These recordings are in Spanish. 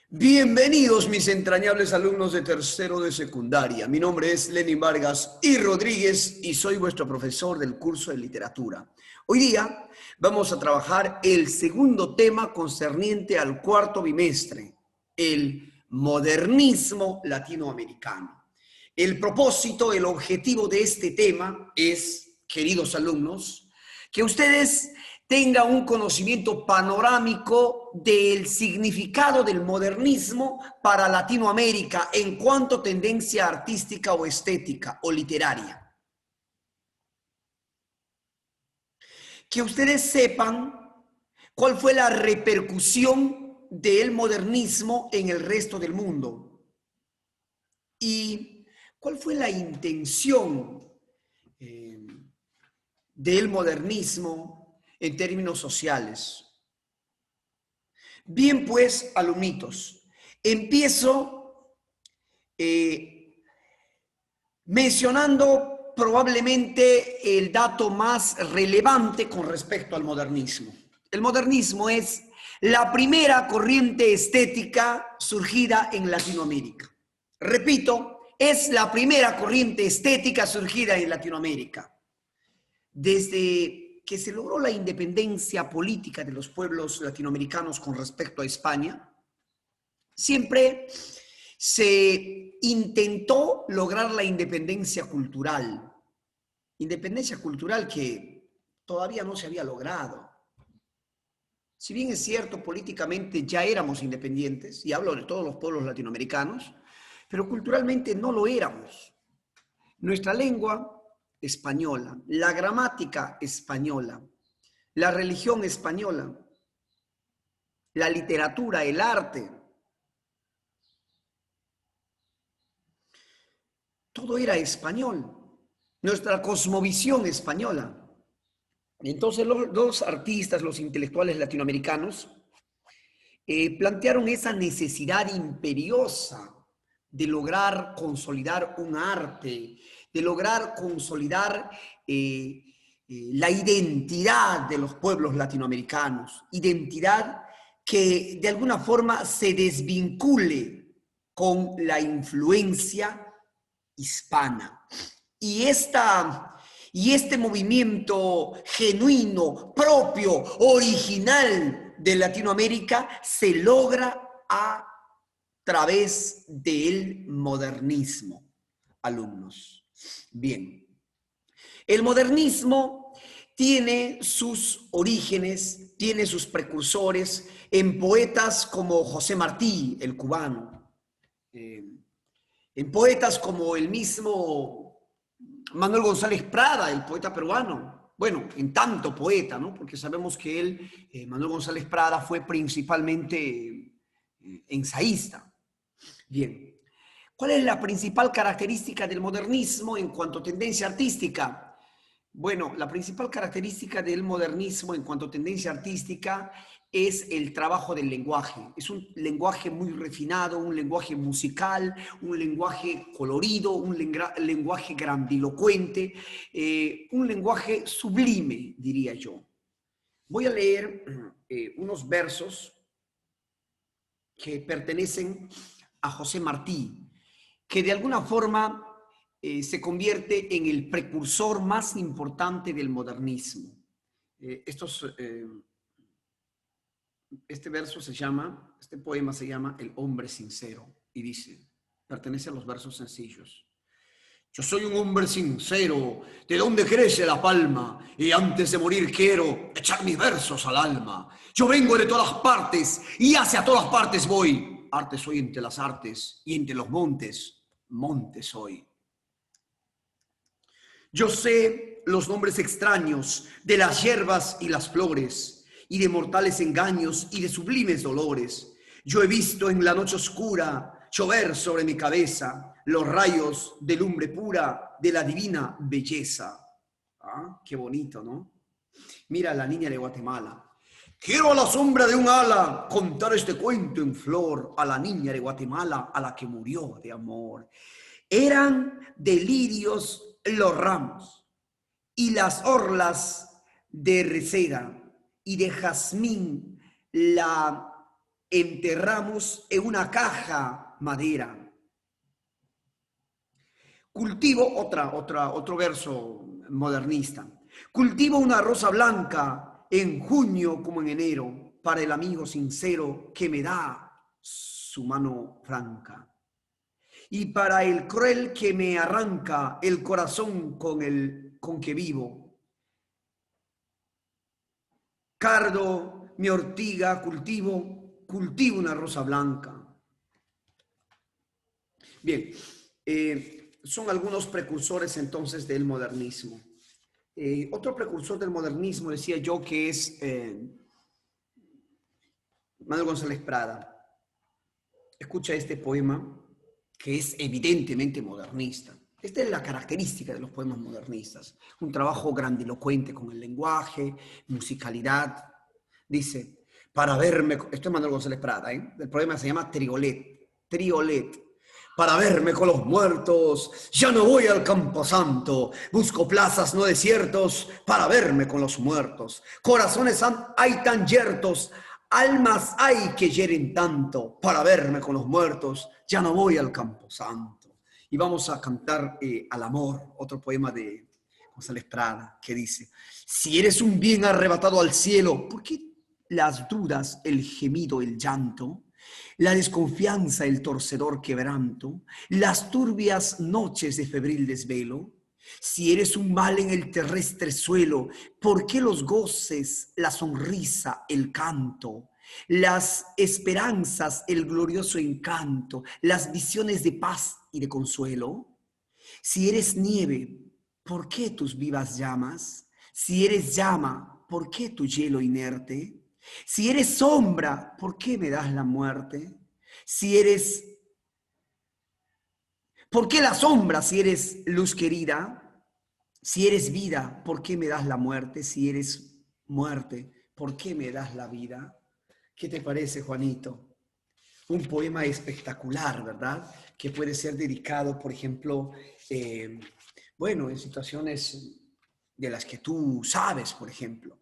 Bienvenidos mis entrañables alumnos de tercero de secundaria. Mi nombre es Lenin Vargas y Rodríguez y soy vuestro profesor del curso de literatura. Hoy día vamos a trabajar el segundo tema concerniente al cuarto bimestre, el modernismo latinoamericano. El propósito, el objetivo de este tema es, queridos alumnos, que ustedes tengan un conocimiento panorámico del significado del modernismo para Latinoamérica en cuanto a tendencia artística o estética o literaria. Que ustedes sepan cuál fue la repercusión del modernismo en el resto del mundo y cuál fue la intención del modernismo en términos sociales. Bien, pues, alumnitos, empiezo mencionando probablemente el dato más relevante con respecto al modernismo. El modernismo es la primera corriente estética surgida en Latinoamérica. Repito, es la primera corriente estética surgida en Latinoamérica. Desde que se logró la independencia política de los pueblos latinoamericanos con respecto a España, siempre se intentó lograr la independencia cultural que todavía no se había logrado. Si bien es cierto, políticamente ya éramos independientes, y hablo de todos los pueblos latinoamericanos, pero culturalmente no lo éramos. Nuestra lengua española, la gramática española, la religión española, la literatura, el arte, todo era español, nuestra cosmovisión española. Entonces los artistas, los intelectuales latinoamericanos plantearon esa necesidad imperiosa de lograr consolidar un arte, de lograr consolidar la identidad de los pueblos latinoamericanos, identidad que de alguna forma se desvincule con la influencia hispana. Y este movimiento genuino, propio, original de Latinoamérica se logra a través del modernismo, alumnos. Bien, el modernismo tiene sus orígenes, tiene sus precursores en poetas como José Martí, el cubano, en poetas como el mismo Manuel González Prada, el poeta peruano. Bueno, en tanto poeta, ¿no? Porque sabemos que él, Manuel González Prada, fue principalmente ensayista. Bien, ¿cuál es la principal característica del modernismo en cuanto a tendencia artística? Bueno, la principal característica del modernismo en cuanto a tendencia artística es el trabajo del lenguaje. Es un lenguaje muy refinado, un lenguaje musical, un lenguaje colorido, un lenguaje grandilocuente, un lenguaje sublime, diría yo. Voy a leer unos versos que pertenecen a José Martí, que de alguna forma se convierte en el precursor más importante del modernismo. Este poema se llama El hombre sincero y dice, pertenece a los versos sencillos. Yo soy un hombre sincero, de donde crece la palma, y antes de morir quiero echar mis versos al alma. Yo vengo de todas partes, y hacia todas partes voy. Arte soy entre las artes, y entre los montes, monte soy. Yo sé los nombres extraños de las hierbas y las flores, y de mortales engaños y de sublimes dolores. Yo he visto en la noche oscura llover sobre mi cabeza los rayos de lumbre pura de la divina belleza. Ah, qué bonito, ¿no? Mira a la niña de Guatemala. Quiero a la sombra de un ala contar este cuento en flor a la niña de Guatemala, a la que murió de amor. Eran delirios los ramos y las orlas de reseda y de jazmín la enterramos en una caja madera. Cultivo, otro verso modernista. Cultivo una rosa blanca en junio como en enero para el amigo sincero que me da su mano franca. Y para el cruel que me arranca el corazón con que vivo. Cardo, mi ortiga, cultivo una rosa blanca. Bien, son algunos precursores entonces del modernismo. Otro precursor del modernismo, decía yo, que es Manuel González Prada. Escucha este poema que es evidentemente modernista. Esta es la característica de los poemas modernistas. Un trabajo grandilocuente con el lenguaje, musicalidad. Dice, para verme, esto es Manuel González Prada, el poema se llama Triolet. Para verme con los muertos, ya no voy al camposanto, busco plazas no desiertos, para verme con los muertos. Corazones hay tan yertos, almas hay que hieren tanto, para verme con los muertos, ya no voy al camposanto. Y vamos a cantar Al amor, otro poema de González Prada, que dice, si eres un bien arrebatado al cielo, ¿por qué las dudas, el gemido, el llanto? La desconfianza, el torcedor quebranto, las turbias noches de febril desvelo. Si eres un mal en el terrestre suelo, ¿por qué los goces, la sonrisa, el canto, las esperanzas, el glorioso encanto, las visiones de paz y de consuelo? Si eres nieve, ¿por qué tus vivas llamas? Si eres llama, ¿por qué tu hielo inerte? Si eres sombra, ¿por qué me das la muerte? ¿Por qué la sombra si eres luz querida? Si eres vida, ¿por qué me das la muerte? Si eres muerte, ¿por qué me das la vida? ¿Qué te parece, Juanito? Un poema espectacular, ¿verdad? Que puede ser dedicado, por ejemplo, en situaciones de las que tú sabes, por ejemplo.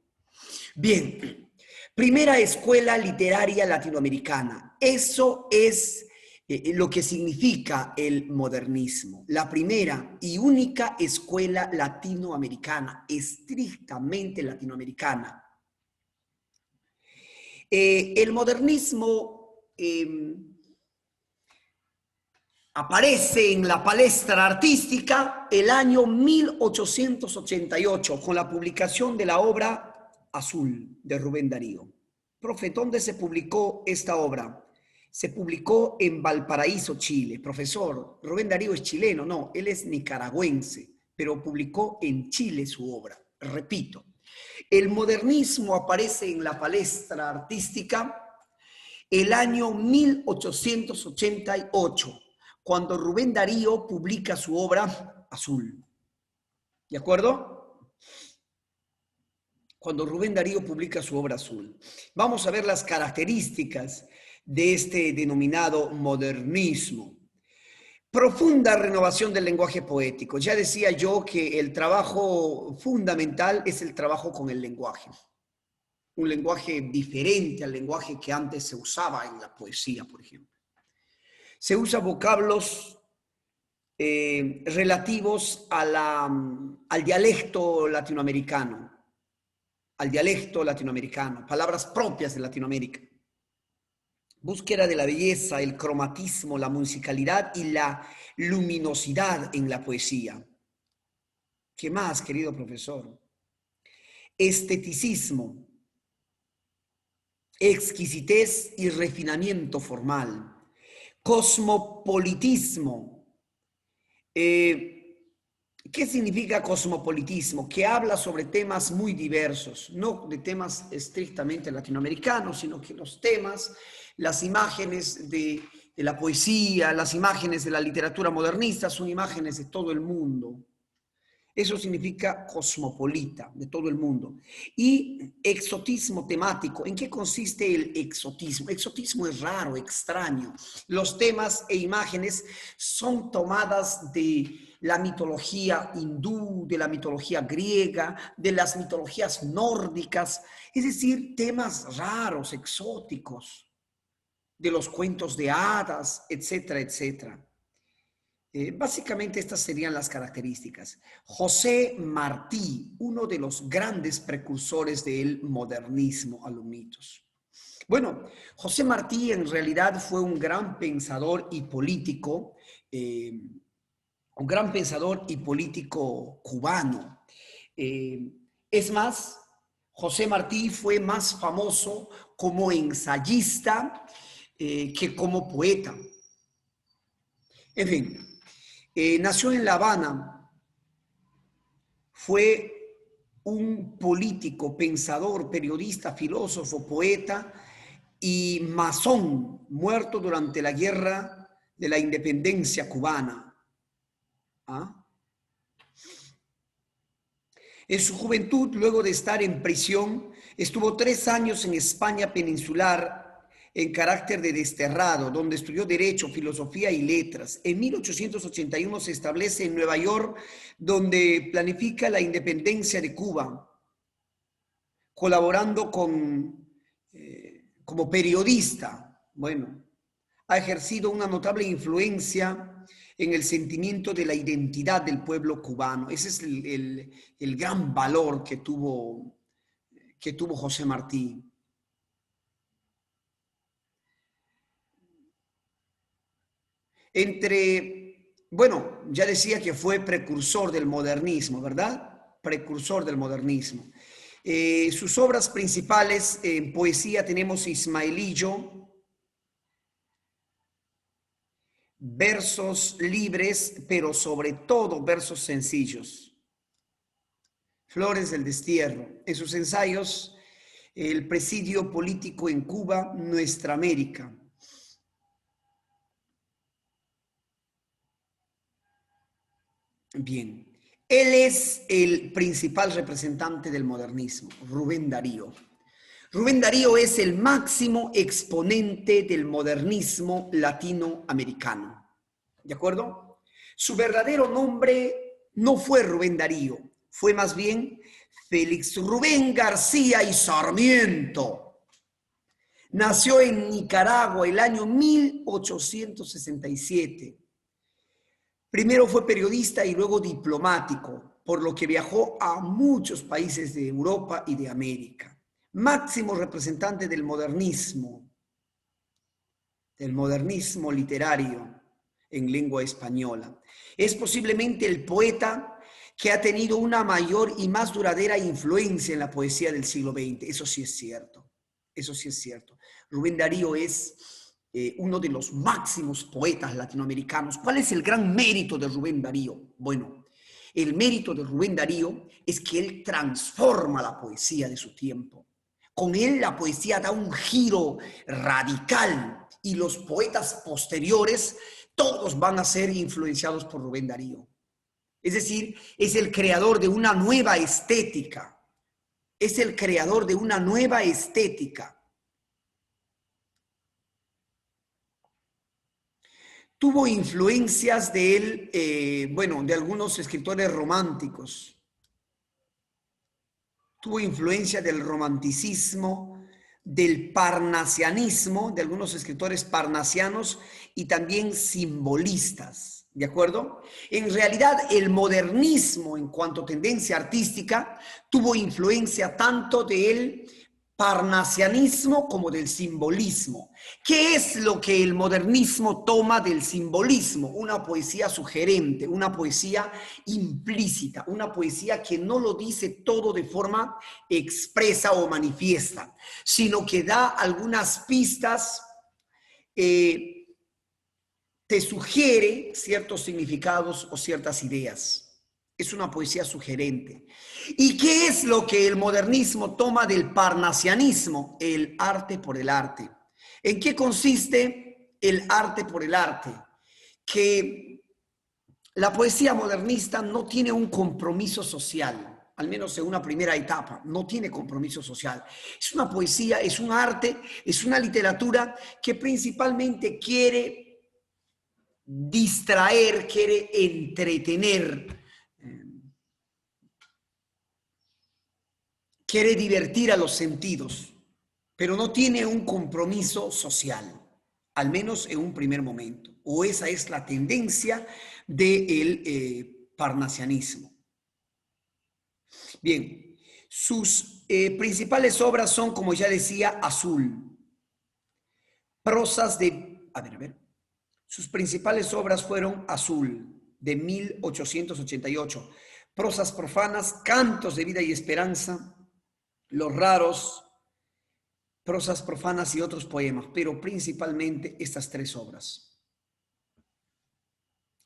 Bien, primera escuela literaria latinoamericana. Eso es lo que significa el modernismo. La primera y única escuela latinoamericana, estrictamente latinoamericana. El modernismo aparece en la palestra artística el año 1888 con la publicación de la obra Azul de Rubén Darío. Profe, ¿dónde se publicó esta obra? Se publicó en Valparaíso, Chile. Profesor, Rubén Darío es chileno, no, él es nicaragüense, pero publicó en Chile su obra. Repito, el modernismo aparece en la palestra artística el año 1888, cuando Rubén Darío publica su obra Azul. ¿De acuerdo? Cuando Rubén Darío publica su obra Azul. Vamos a ver las características de este denominado modernismo. Profunda renovación del lenguaje poético. Ya decía yo que el trabajo fundamental es el trabajo con el lenguaje. Un lenguaje diferente al lenguaje que antes se usaba en la poesía, por ejemplo. Se usa vocablos relativos al dialecto latinoamericano, palabras propias de Latinoamérica. Búsqueda de la belleza, el cromatismo, la musicalidad y la luminosidad en la poesía. ¿Qué más, querido profesor? Esteticismo, exquisitez y refinamiento formal. Cosmopolitismo. ¿Qué significa cosmopolitismo? Que habla sobre temas muy diversos, no de temas estrictamente latinoamericanos, sino que los temas, las imágenes de la poesía, las imágenes de la literatura modernista son imágenes de todo el mundo. Eso significa cosmopolita, de todo el mundo. Y exotismo temático. ¿En qué consiste el exotismo? Exotismo es raro, extraño. Los temas e imágenes son tomadas de la mitología hindú, de la mitología griega, de las mitologías nórdicas, es decir, temas raros, exóticos. de los cuentos de hadas, etcétera, etcétera. Básicamente estas serían las características. José Martí, uno de los grandes precursores del modernismo, alumnitos. Bueno, José Martí en realidad fue un gran pensador y político, cubano. Es más, José Martí fue más famoso como ensayista que como poeta. En fin, nació en La Habana, fue un político, pensador, periodista, filósofo, poeta y masón, muerto durante la Guerra de la Independencia cubana. ¿Ah? En su juventud, luego de estar en prisión, estuvo 3 años en España peninsular en carácter de desterrado, donde estudió Derecho, Filosofía y Letras. En 1881 se establece en Nueva York, donde planifica la independencia de Cuba, colaborando como periodista. Bueno, ha ejercido una notable influencia en el sentimiento de la identidad del pueblo cubano. Ese es el gran valor que tuvo José Martí. Bueno, ya decía que fue precursor del modernismo, ¿verdad? Precursor del modernismo. Sus obras principales en poesía tenemos Ismaelillo, versos libres, pero sobre todo versos sencillos. Flores del Destierro. En sus ensayos, El presidio político en Cuba, Nuestra América. Bien, él es el principal representante del modernismo, Rubén Darío. Rubén Darío es el máximo exponente del modernismo latinoamericano. ¿De acuerdo? Su verdadero nombre no fue Rubén Darío, fue más bien Félix Rubén García y Sarmiento. Nació en Nicaragua el año 1867. Primero fue periodista y luego diplomático, por lo que viajó a muchos países de Europa y de América. Máximo representante del modernismo literario en lengua española. Es posiblemente el poeta que ha tenido una mayor y más duradera influencia en la poesía del siglo XX. Eso sí es cierto. Eso sí es cierto. Rubén Darío es uno de los máximos poetas latinoamericanos. ¿Cuál es el gran mérito de Rubén Darío? Bueno, el mérito de Rubén Darío es que él transforma la poesía de su tiempo. Con él la poesía da un giro radical y los poetas posteriores todos van a ser influenciados por Rubén Darío. Es decir, es el creador de una nueva estética. Es el creador de una nueva estética. Tuvo influencias de él, de algunos escritores románticos. Tuvo influencia del romanticismo, del parnasianismo, de algunos escritores parnasianos y también simbolistas, ¿de acuerdo? En realidad, el modernismo en cuanto a tendencia artística tuvo influencia tanto del parnasianismo como del simbolismo. ¿Qué es lo que el modernismo toma del simbolismo? Una poesía sugerente, una poesía implícita, una poesía que no lo dice todo de forma expresa o manifiesta, sino que da algunas pistas, te sugiere ciertos significados o ciertas ideas. Es una poesía sugerente. ¿Y qué es lo que el modernismo toma del parnasianismo? El arte por el arte. ¿En qué consiste el arte por el arte? Que la poesía modernista no tiene un compromiso social, al menos en una primera etapa, no tiene compromiso social. Es una poesía, es un arte, es una literatura que principalmente quiere distraer, quiere entretener, quiere divertir a los sentidos, pero no tiene un compromiso social. al menos en un primer momento, o esa es la tendencia del parnasianismo. Bien, sus principales obras son, como ya decía, Azul, prosas de, a ver, sus principales obras fueron Azul, de 1888, prosas profanas, cantos de vida y esperanza, los raros, prosas profanas y otros poemas, pero principalmente estas tres obras.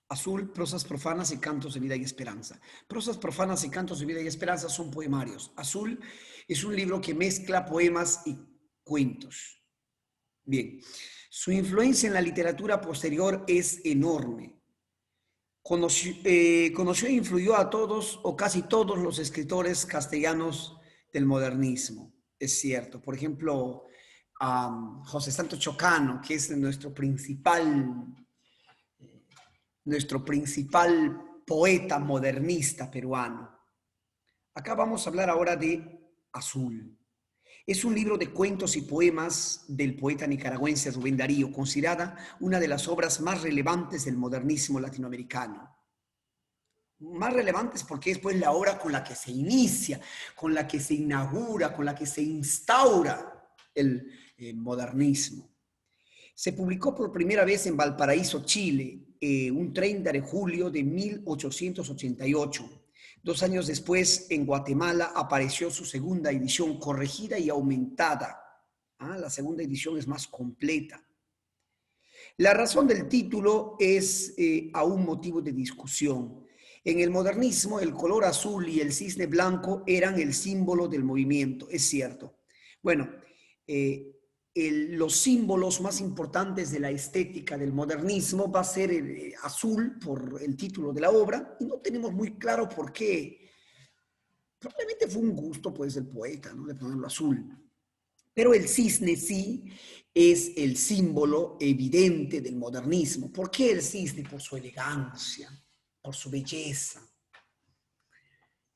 Azul, prosas profanas y cantos de vida y esperanza. Prosas profanas y cantos de vida y esperanza son poemarios. Azul es un libro que mezcla poemas y cuentos. Bien, su influencia en la literatura posterior es enorme. Conoció e influyó a todos o casi todos los escritores castellanos del modernismo, es cierto. Por ejemplo, José Santos Chocano, que es nuestro principal poeta modernista peruano. Acá vamos a hablar ahora de Azul. Es un libro de cuentos y poemas del poeta nicaragüense Rubén Darío, considerada una de las obras más relevantes del modernismo latinoamericano. Más relevantes porque es pues la obra con la que se inicia, con la que se inaugura, con la que se instaura el modernismo. Se publicó por primera vez en Valparaíso, Chile, un 30 de julio de 1888. 2 años después, en Guatemala, apareció su segunda edición, corregida y aumentada. La segunda edición es más completa. La razón del título es aún motivo de discusión. En el modernismo, el color azul y el cisne blanco eran el símbolo del movimiento, es cierto. Bueno, los símbolos más importantes de la estética del modernismo va a ser el azul por el título de la obra y no tenemos muy claro por qué. Probablemente fue un gusto pues del poeta, ¿no?, de ponerlo azul. Pero el cisne sí es el símbolo evidente del modernismo. ¿Por qué el cisne? Por su elegancia, por su belleza.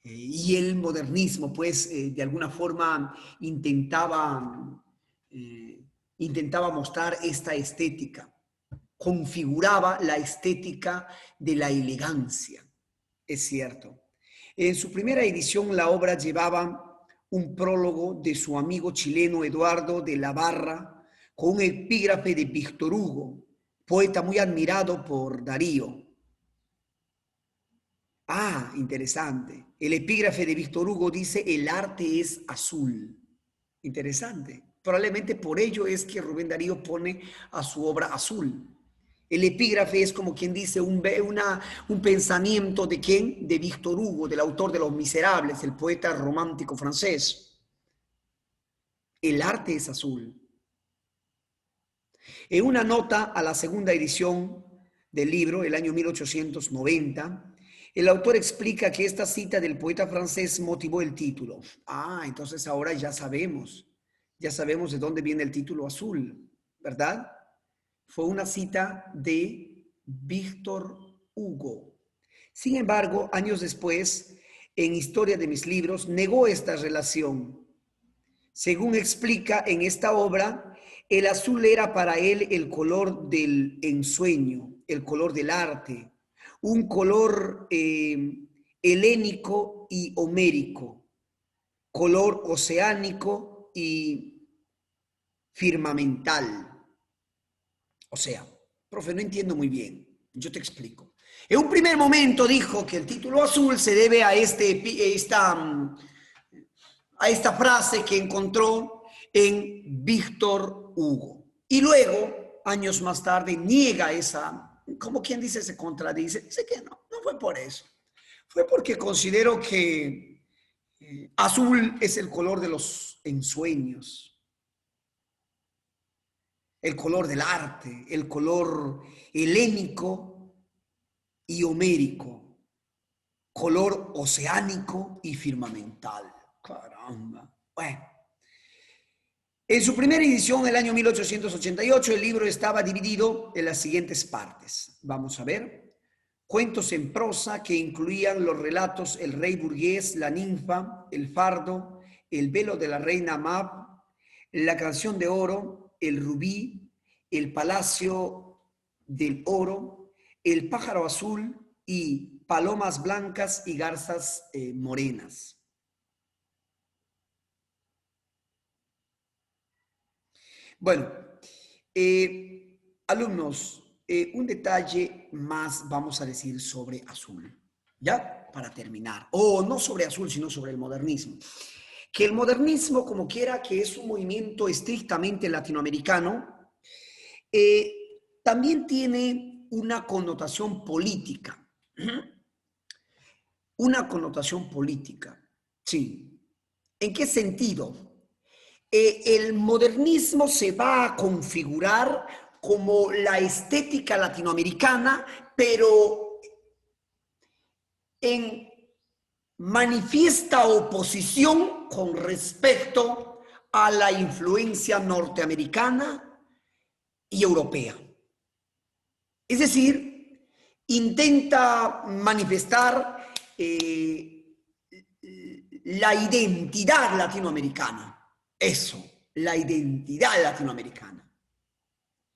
Y el modernismo pues de alguna forma intentaba mostrar esta estética, configuraba la estética de la elegancia, es cierto. En su primera edición la obra llevaba un prólogo de su amigo chileno Eduardo de la Barra con un epígrafe de Víctor Hugo, poeta muy admirado por Darío. Interesante. El epígrafe de Víctor Hugo dice: el arte es azul. Interesante. Probablemente por ello es que Rubén Darío pone a su obra azul. El epígrafe es como quien dice un pensamiento de ¿quién? De Víctor Hugo, del autor de Los Miserables, el poeta romántico francés. El arte es azul. En una nota a la segunda edición del libro, el año 1890, el autor explica que esta cita del poeta francés motivó el título. Entonces ahora ya sabemos de dónde viene el título azul, ¿verdad? Fue una cita de Víctor Hugo. Sin embargo, años después, en Historia de mis libros, negó esta relación. Según explica en esta obra, el azul era para él el color del ensueño, el color del arte, un color helénico y homérico, color oceánico y firmamental. O sea, profe, no entiendo muy bien, yo te explico. En un primer momento dijo que el título azul se debe a esta frase que encontró en Víctor Hugo. Y luego, años más tarde, niega esa, como quien dice, se contradice, dice que no fue por eso. Fue porque considero que azul es el color de los ensueños, el color del arte, el color helénico y homérico, color oceánico y firmamental. Caramba. Bueno. En su primera edición, el año 1888, el libro estaba dividido en las siguientes partes. Vamos a ver. Cuentos en prosa que incluían los relatos El rey burgués, La ninfa, El fardo, El velo de la reina Mab, La canción de oro, El rubí el Palacio del Oro, el Pájaro Azul y Palomas Blancas y Garzas Morenas. Bueno, alumnos, un detalle más vamos a decir sobre azul, ¿ya? Para terminar. O no sobre azul, sino sobre el modernismo. Que el modernismo, como quiera, que es un movimiento estrictamente latinoamericano, también tiene una connotación política. Una connotación política, sí. ¿En qué sentido? El modernismo se va a configurar como la estética latinoamericana, pero en manifiesta oposición con respecto a la influencia norteamericana y europea. Es decir, intenta manifestar la identidad latinoamericana. Eso, la identidad latinoamericana,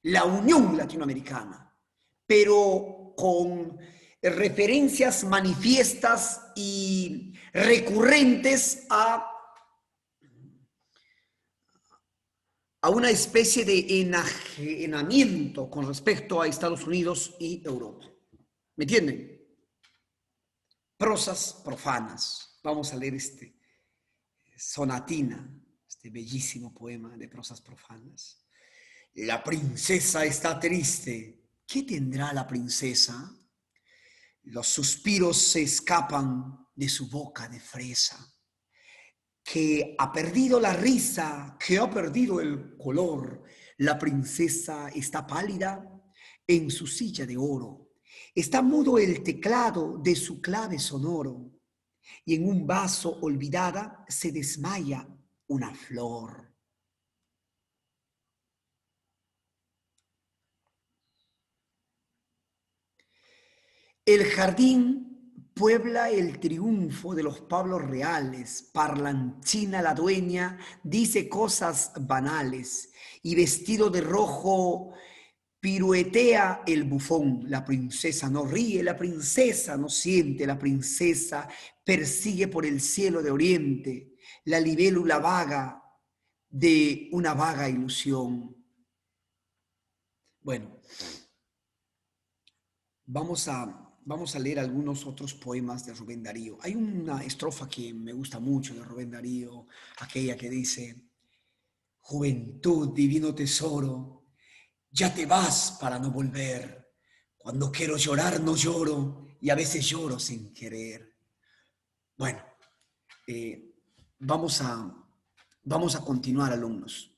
la unión latinoamericana, pero con referencias manifiestas y recurrentes a una especie de enajenamiento con respecto a Estados Unidos y Europa. ¿Me entienden? Prosas profanas. Vamos a leer Sonatina, este bellísimo poema de prosas profanas. La princesa está triste. ¿Qué tendrá la princesa? Los suspiros se escapan de su boca de fresa, que ha perdido la risa, que ha perdido el color. La princesa está pálida en su silla de oro. Está mudo el teclado de su clave sonoro. Y en un vaso olvidada se desmaya una flor. El jardín puebla el triunfo de los pablos reales, parlanchina la dueña, dice cosas banales, y vestido de rojo piruetea el bufón. La princesa no ríe, la princesa no siente, la princesa persigue por el cielo de oriente la libélula vaga de una vaga ilusión. Bueno, vamos a leer algunos otros poemas de Rubén Darío. Hay una estrofa que me gusta mucho de Rubén Darío, aquella que dice: juventud, divino tesoro, ya te vas para no volver. Cuando quiero llorar no lloro y a veces lloro sin querer. Bueno, vamos a continuar, alumnos.